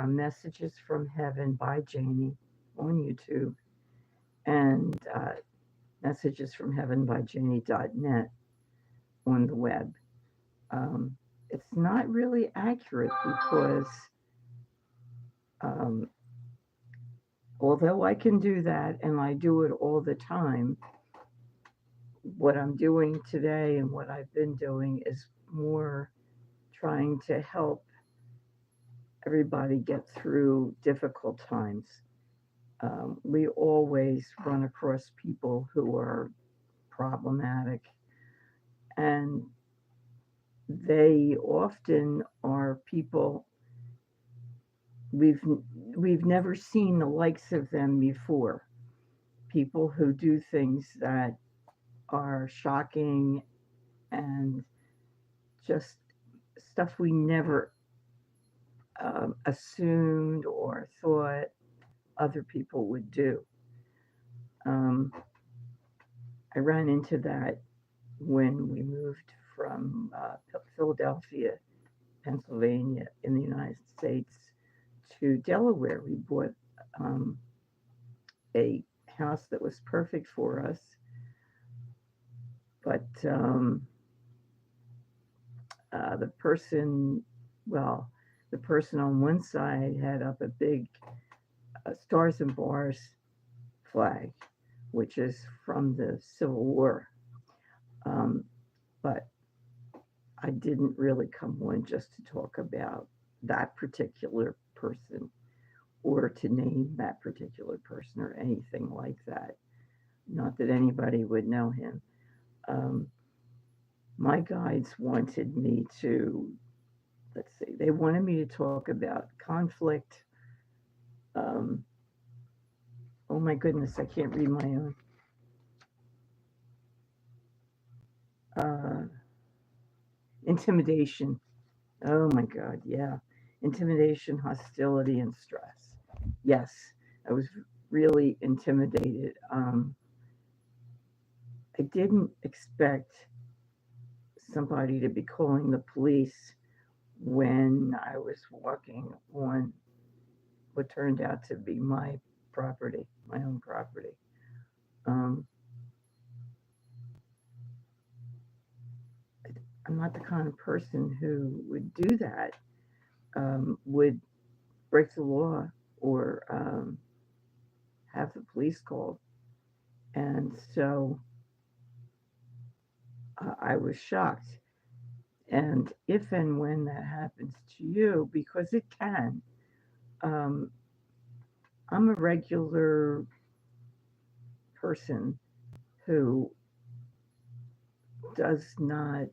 Messages from Heaven by Jaynee on YouTube, and Messages from Heaven by Jaynee.net on the web. Um, it's not really accurate because um, although I can do that and I do it all the time, what I'm doing today and what I've been doing is more trying to help everybody get through difficult times. We always run across people who are problematic, and they often are people we've we've never seen the likes of them before. People who do things that are shocking and just stuff we never assumed or thought other people would do. Um, I ran into that when we moved from Philadelphia, Pennsylvania, in the United States to Delaware. We bought um, a house that was perfect for us, but the person, well, the person on one side had up a big Stars and Bars flag, which is from the Civil War. Um, but I didn't really come on just to talk about that particular person or to name that particular person or anything like that. Not that anybody would know him. Um, my guides wanted me to, let's see, they wanted me to talk about conflict. Um, oh my goodness, I can't read my own. Uh, Intimidation. Oh my God, yeah. Intimidation, hostility, and stress. Yes, I was really intimidated. I didn't expect somebody to be calling the police when I was walking on what turned out to be my property, my own property. Um, I'm not the kind of person who would do that, would break the law or have the police called. And so I was shocked. And if and when that happens to you, because it can, um, I'm a regular person who does not,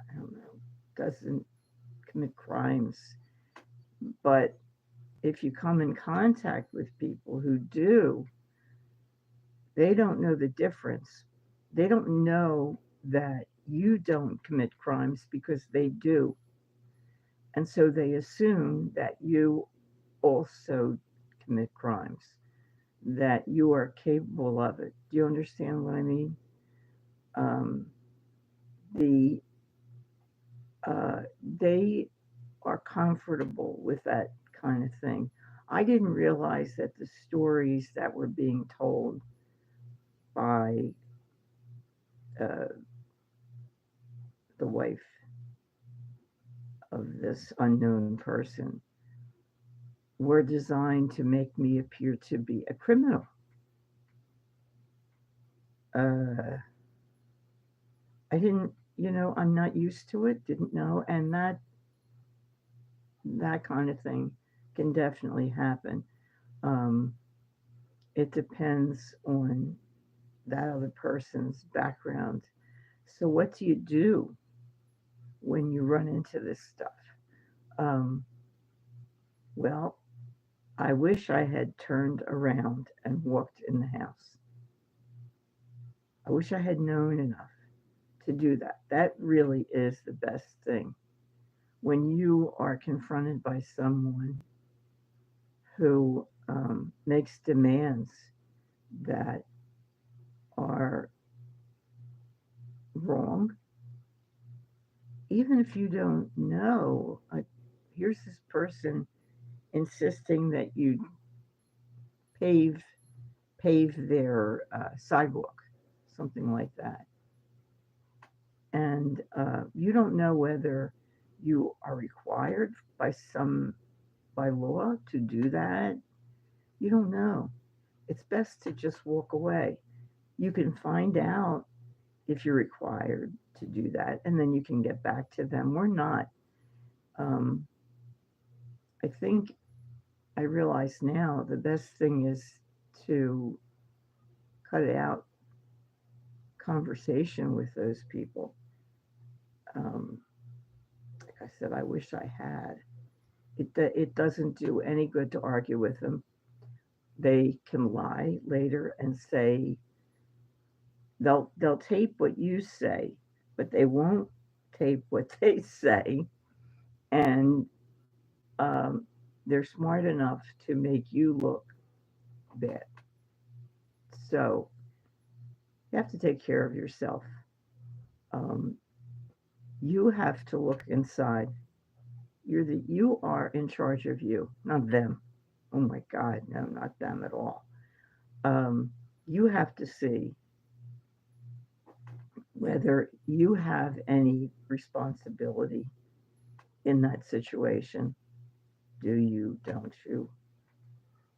I don't know, doesn't commit crimes. But if you come in contact with people who do, they don't know the difference. They don't know that you don't commit crimes because they do. And so they assume that you also commit crimes, that you are capable of it. Do you understand what I mean? Um, the they are comfortable with that kind of thing. I didn't realize that the stories that were being told by uh, the wife of this unknown person were designed to make me appear to be a criminal. Uh, I didn't, I'm not used to it, didn't know, and that kind of thing can definitely happen. Um, it depends on that other person's background. So, what do you do when you run into this stuff? Um, well, I wish I had turned around and walked in the house. I wish I had known enough to do that. That really is the best thing. When you are confronted by someone who makes demands that are wrong, even if you don't know, like, here's this person. insisting that you pave pave their sidewalk, something like that. And you don't know whether you are required by law to do that. You don't know. It's best to just walk away. You can find out if you're required to do that, and then you can get back to them or not. Um, I think I realize now the best thing is to cut out conversation with those people. Um, like I said, I wish I had. It doesn't do any good to argue with them. They can lie later and say they'll tape what you say, but they won't tape what they say, and um, they're smart enough to make you look bad. So you have to take care of yourself. Um, you have to look inside. You are in charge of you, not them. Oh my God, no, not them at all. Um, you have to see whether you have any responsibility in that situation. Do you? Don't you?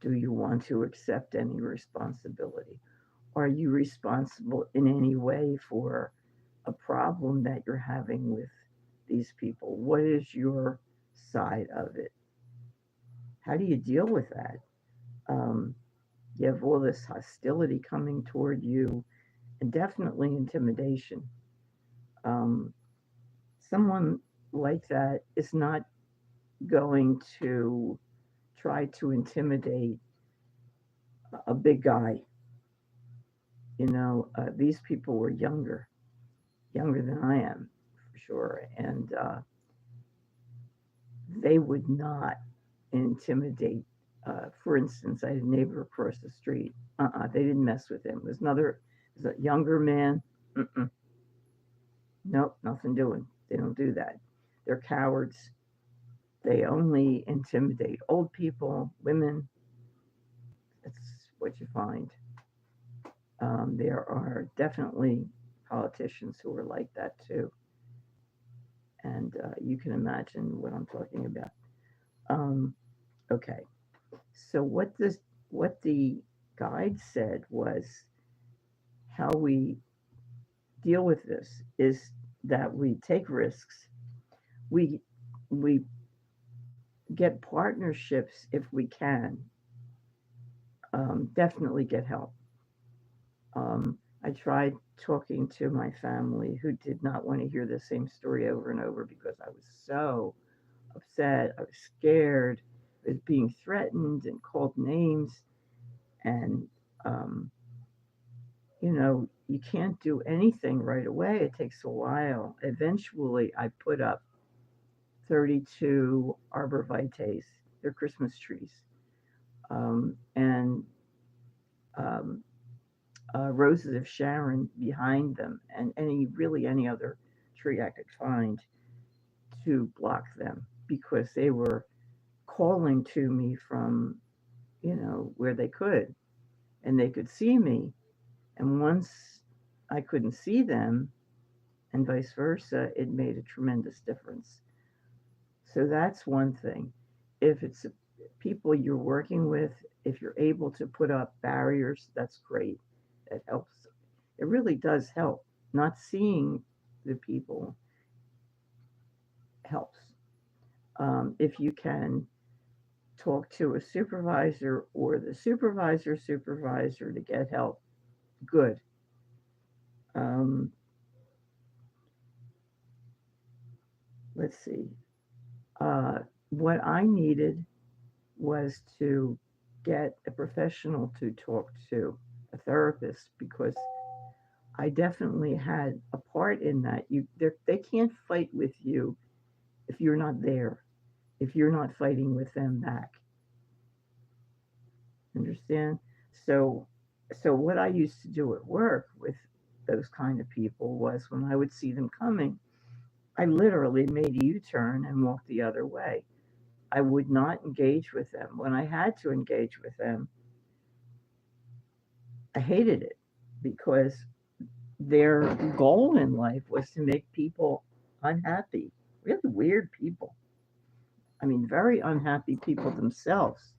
Do you want to accept any responsibility? Are you responsible in any way for a problem that you're having with these people? What is your side of it? How do you deal with that? Um, you have all this hostility coming toward you, and definitely intimidation. Um, someone like that is not going to try to intimidate a big guy. These people were younger than I am, for sure, and they would not intimidate. For instance, I had a neighbor across the street. They didn't mess with him. It was a younger man. Mm-mm. Nope, nothing doing. They don't do that. They're cowards. They only intimidate old people, women. That's what you find. There are definitely politicians who are like that too, and you can imagine what I'm talking about. Um, okay, so what the guide said was how we deal with this is that we take risks. We we get partnerships if we can. Definitely get help. I tried talking to my family who did not want to hear the same story over and over because I was so upset. I was scared. I was being threatened and called names. And, um, you can't do anything right away. It takes a while. Eventually, I put up 32 arborvitaes. They're Christmas trees. And um, roses of Sharon behind them, and any other tree I could find to block them because they were calling to me from where they could, and they could see me. And once I couldn't see them, and vice versa, it made a tremendous difference. So that's one thing. If it's people you're working with, if you're able to put up barriers, that's great. It helps. It really does help. Not seeing the people helps. If you can talk to a supervisor or the supervisor to get help, good. Um, let's see. Uh, what I needed was to get a professional to talk to, a therapist, because I definitely had a part in that. They can't fight with you if you're not there, if you're not fighting with them back. Understand? So, so what I used to do at work with those kind of people was when I would see them coming, I literally made a U-turn and walked the other way. I would not engage with them. When I had to engage with them, I hated it because their goal in life was to make people unhappy. Really weird people. I mean, very unhappy people themselves.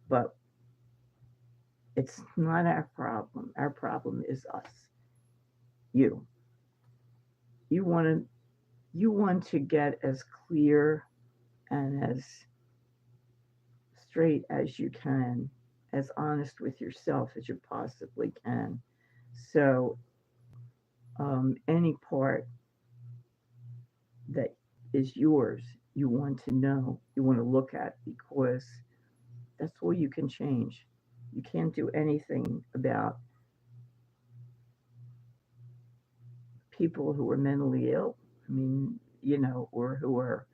But it's not our problem. Our problem is us. You. You want to get as clear and as straight as you can, as honest with yourself as you possibly can. So any part that is yours, you want to know, you want to look at, because that's all you can change. You can't do anything about people who are mentally ill. I mean, or who are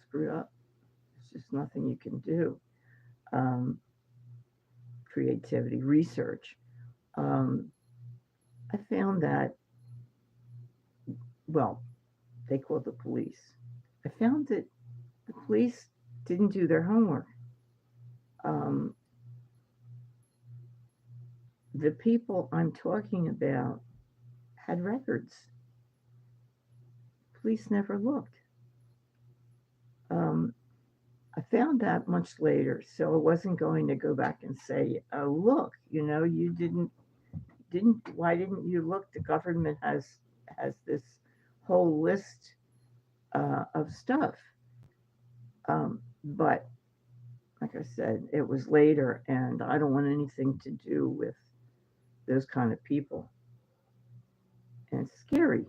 screwed up. There's just nothing you can do. Um, Creativity, research. Um, I found that, well, they call the police. I found that the police didn't do their homework. Um, the people I'm talking about had records. Police never looked. Um, I found that much later, so I wasn't going to go back and say, "Oh, look, you didn't. Why didn't you look? The government has this whole list of stuff." But like I said, it was later, and I don't want anything to do with those kind of people, and it's scary.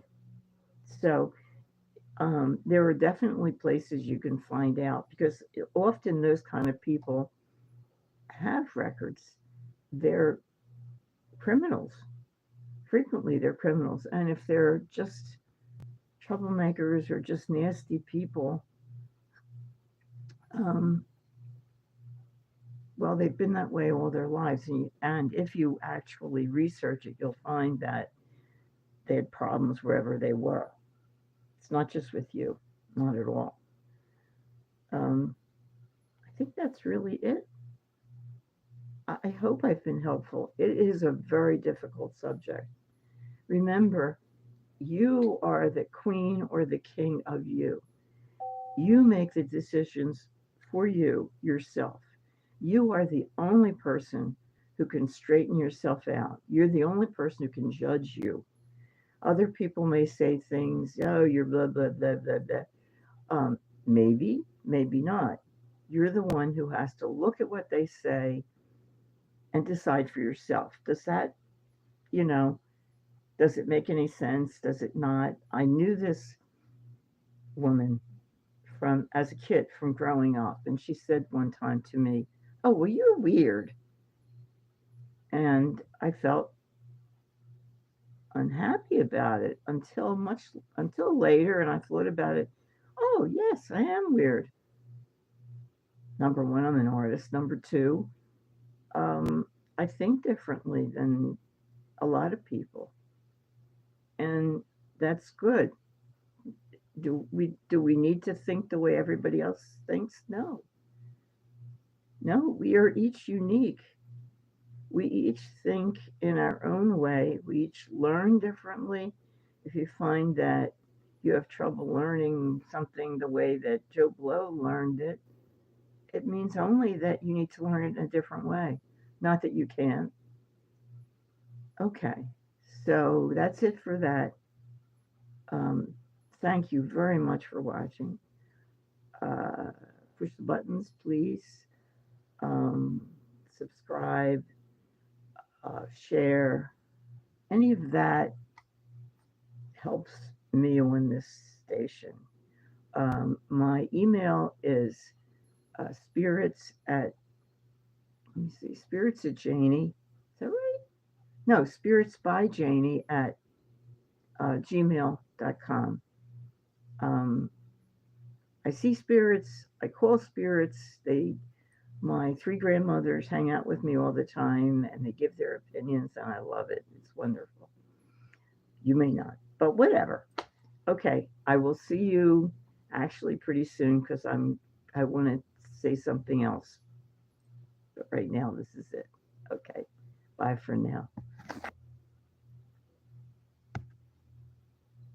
So there are definitely places you can find out, because often those kind of people have records. They're criminals. Frequently, they're criminals, and if they're just troublemakers or just nasty people, um, well, they've been that way all their lives. And if you actually research it, you'll find that they had problems wherever they were. It's not just with you, not at all. Um, I think that's really it. I hope I've been helpful. It is a very difficult subject. Remember, you are the queen or the king of you. You make the decisions for you, yourself. You are the only person who can straighten yourself out. You're the only person who can judge you. Other people may say things, oh, you're blah, blah, blah, blah, blah. Maybe, maybe not. You're the one who has to look at what they say and decide for yourself. You know, does it make any sense? Does it not? I knew this woman from as a kid from growing up, and she said one time to me, "Oh, well, you're weird." And I felt unhappy about it until later, and I thought about it. Oh, yes, I am weird. Number one, I'm an artist. Number two, I think differently than a lot of people, and that's good. Do we need to think the way everybody else thinks? No. No, we are each unique. We each think in our own way. We each learn differently. If you find that you have trouble learning something the way that Joe Blow learned it, it means only that you need to learn it in a different way, not that you can't. Okay, so that's it for that. Um, Thank you very much for watching. Uh, Push the buttons, please. Um, Subscribe, share. Any of that helps me on this station. My email is spirits at, let me see, spirits at Jaynee. Is that right? No, SpiritsbyJaynee at gmail.com. Um, I see spirits, I call spirits. My three grandmothers hang out with me all the time, and they give their opinions, and I love it. It's wonderful. You may not, but whatever. Okay, I will see you actually pretty soon, because I want to say something else, but right now this is it. Okay. Bye for now.